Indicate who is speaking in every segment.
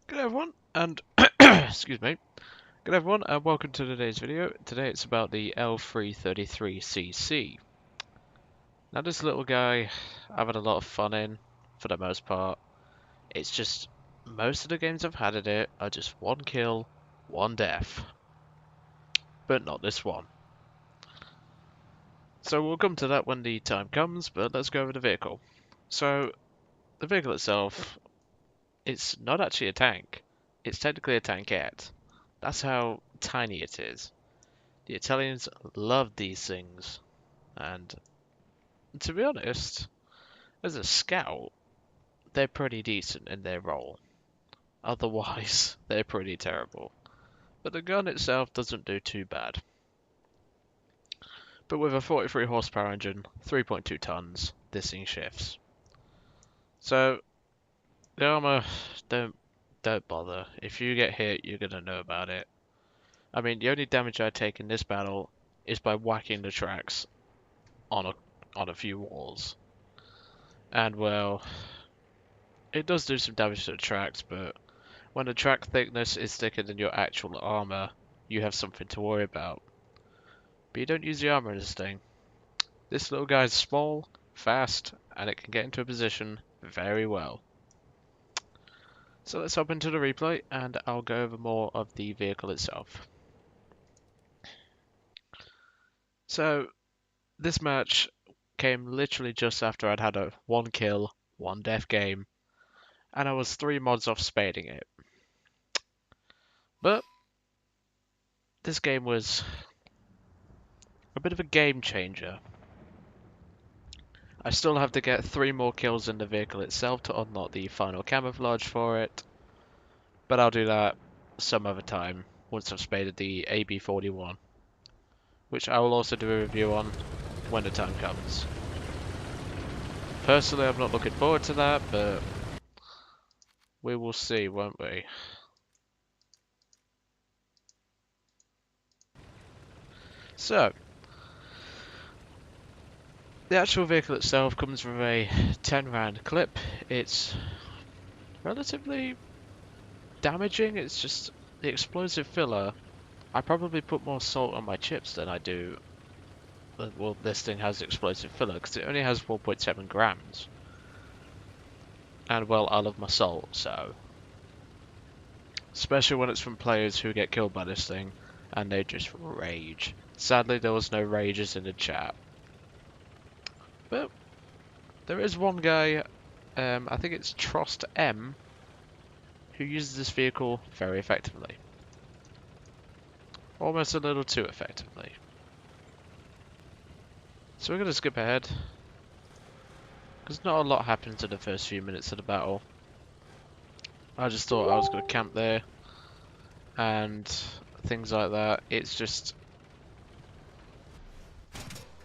Speaker 1: Good everyone, and excuse me. Good everyone, and welcome to today's video. Today it's about the L333cc. Now this little guy, I've had a lot of fun in, for the most part. It's just, most of the games I've had in it are just one kill, one death. But not this one. So we'll come to that when the time comes, but let's go over the vehicle. So, the vehicle itself, it's not actually a tank. It's technically a tankette. That's how tiny it is. The Italians love these things, and to be honest, as a scout, they're pretty decent in their role. Otherwise, they're pretty terrible. But the gun itself doesn't do too bad. But with a 43 horsepower engine, 3.2 tons, this thing shifts. So, the armor, don't bother. If you get hit, you're gonna know about it. I mean, the only damage I take in this battle is by whacking the tracks on a few walls. And well, it does do some damage to the tracks, but when the track thickness is thicker than your actual armor, you have something to worry about. But you don't use the armor in this thing. This little guy is small, fast, and it can get into a position very well. So let's hop into the replay, and I'll go over more of the vehicle itself. So, this match came literally just after I'd had a 1 kill, 1 death game, and I was 3 mods off spading it. But this game was a bit of a game changer. I still have to get 3 more kills in the vehicle itself to unlock the final camouflage for it, but I'll do that some other time once I've spaded the AB41, which I will also do a review on when the time comes. Personally, I'm not looking forward to that, but we will see, won't we? So, the actual vehicle itself comes with a 10 round clip. It's relatively damaging. It's just the explosive filler. I probably put more salt on my chips than I do. Well, this thing has explosive filler because it only has 4.7 grams. And well, I love my salt, so. Especially when it's from players who get killed by this thing and they just rage. Sadly, there was no rages in the chat. But there is one guy, I think it's Trost M, who uses this vehicle very effectively. Almost a little too effectively. So we're going to skip ahead, because not a lot happens in the first few minutes of the battle. I just thought I was going to camp there, and things like that. It's just...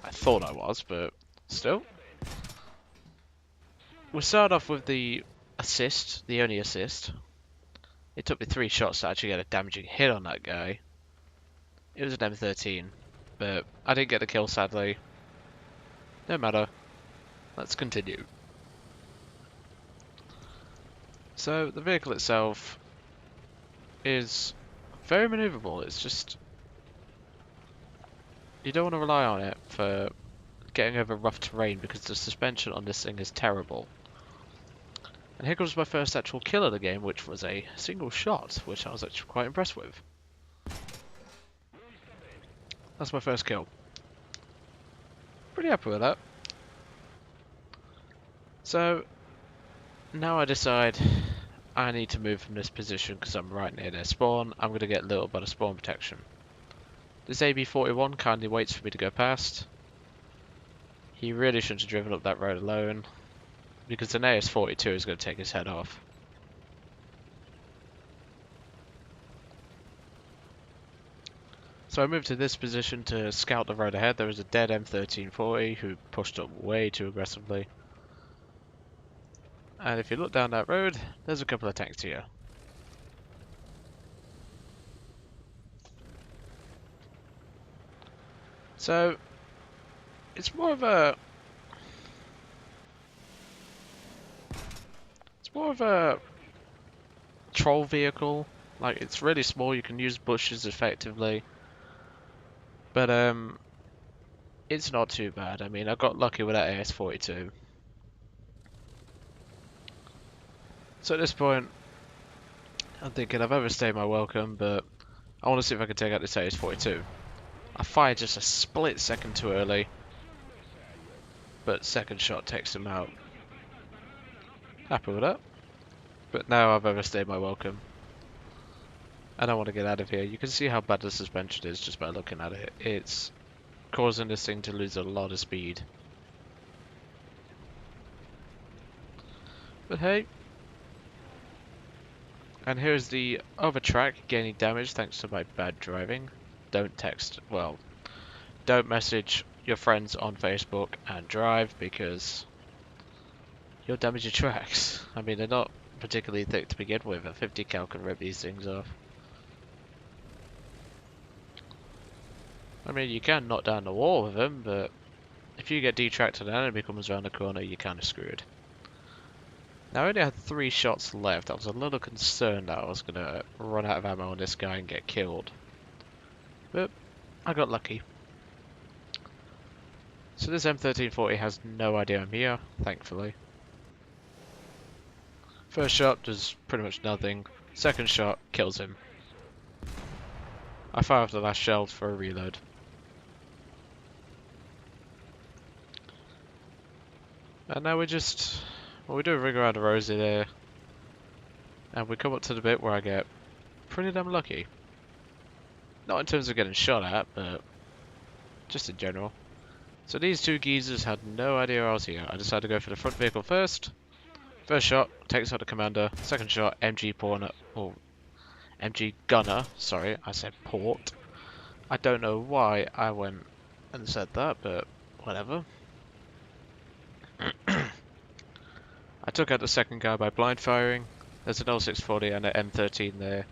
Speaker 1: I thought I was, but still. We'll start off with the assist, the only assist. It took me 3 shots to actually get a damaging hit on that guy. It was an M13, but I didn't get the kill sadly. No matter. Let's continue. So, the vehicle itself is very maneuverable. It's just... you don't want to rely on it for getting over rough terrain because the suspension on this thing is terrible. And here comes my first actual kill of the game, which was a single shot, which I was actually quite impressed with. That's my first kill. Pretty happy with that. So, now I decide I need to move from this position because I'm right near their spawn. I'm going to get a little bit of spawn protection. This AB41 kindly waits for me to go past. He really shouldn't have driven up that road alone, because an AS42 is going to take his head off. So I moved to this position to scout the road ahead. There was a dead M1340 who pushed up way too aggressively. And if you look down that road, there's a couple of tanks here. So, it's more of a patrol vehicle. Like, it's really small, you can use bushes effectively. But, it's not too bad. I mean, I got lucky with that AS-42. So at this point, I'm thinking I've overstayed my welcome, but I want to see if I can take out this AS-42. I fired just a split second too early, but second shot takes him out. Happy with that. But now I've overstayed my welcome. And I want to get out of here. You can see how bad the suspension is just by looking at it. It's causing this thing to lose a lot of speed. But hey. And here's the other track gaining damage thanks to my bad driving. Don't message your friends on Facebook and drive because you'll damage your tracks. I mean, they're not particularly thick to begin with. A 50 cal can rip these things off. I mean, you can knock down the wall with them, but if you get detracked and an enemy comes around the corner, you're kind of screwed. Now, I only had 3 shots left. I was a little concerned that I was going to run out of ammo on this guy and get killed. But I got lucky. So this M1340 has no idea I'm here, thankfully. First shot does pretty much nothing. Second shot kills him. I fire off the last shell for a reload. And now we do a ring around the rosy there. And we come up to the bit where I get pretty damn lucky. Not in terms of getting shot at, but just in general. So these two geezers had no idea I was here. I decided to go for the front vehicle first. First shot takes out the commander. Second shot, MG gunner. Sorry, I said port. I don't know why I went and said that, but whatever. I took out the second guy by blind firing. There's an L640 and an M13 there.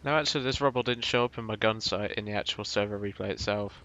Speaker 1: Now actually this rubble didn't show up in my gun sight in the actual server replay itself.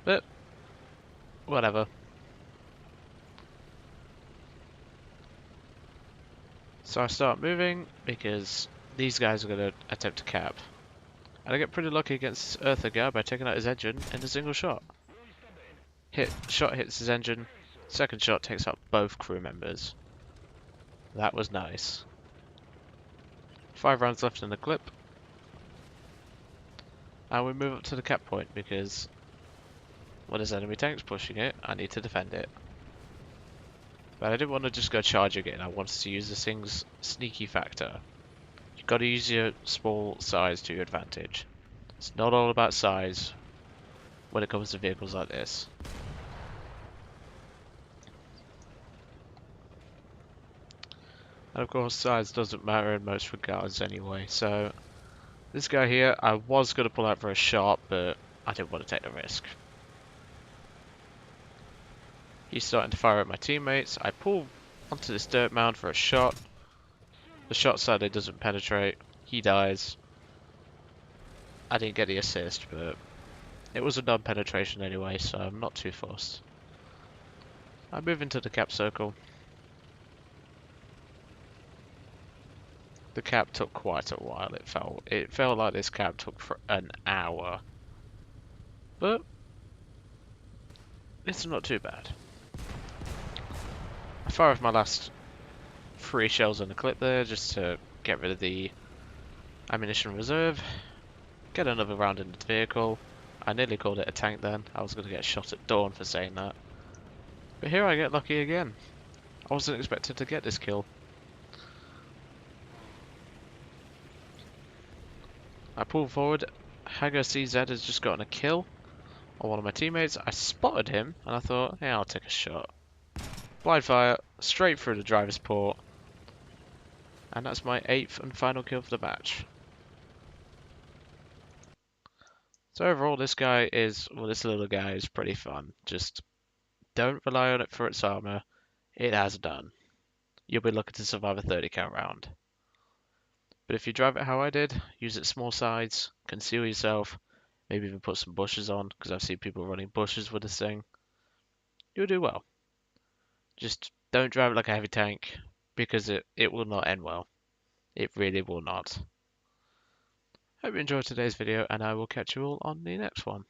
Speaker 1: But, whatever. So I start moving because these guys are going to attempt to cap. And I get pretty lucky against this Earther guy by taking out his engine in a single shot. Shot hits his engine, second shot takes out both crew members. That was nice. 5 rounds left in the clip. And we move up to the cap point because when there's enemy tanks pushing it, I need to defend it. But I didn't want to just go charge again, I wanted to use this thing's sneaky factor. You've got to use your small size to your advantage. It's not all about size when it comes to vehicles like this. And of course size doesn't matter in most regards anyway, so this guy here I was going to pull out for a shot, but I didn't want to take the risk. He's starting to fire at my teammates. I pull onto this dirt mound for a shot. The shot sadly doesn't penetrate. He dies. I didn't get the assist, but it was a non-penetration anyway, so I'm not too fussed. I move into the cap circle. The cap took quite a while, it felt like this cap took for an hour. But it's not too bad. I fire off my last 3 shells in the clip there just to get rid of the ammunition reserve. Get another round in the vehicle. I nearly called it a tank then. I was going to get shot at dawn for saying that. But here I get lucky again. I wasn't expecting to get this kill. I pull forward. Hager CZ has just gotten a kill on one of my teammates. I spotted him and I thought, yeah, I'll take a shot. Blind fire straight through the driver's port. And that's my 8th and final kill for the match. So overall this little guy is pretty fun. Just don't rely on it for its armor. It has done. You'll be looking to survive a 30 cal round. But if you drive it how I did, use it small sides, conceal yourself, maybe even put some bushes on, because I've seen people running bushes with this thing, you'll do well. Just don't drive it like a heavy tank because it will not end well. It really will not. Hope you enjoyed today's video, and I will catch you all on the next one.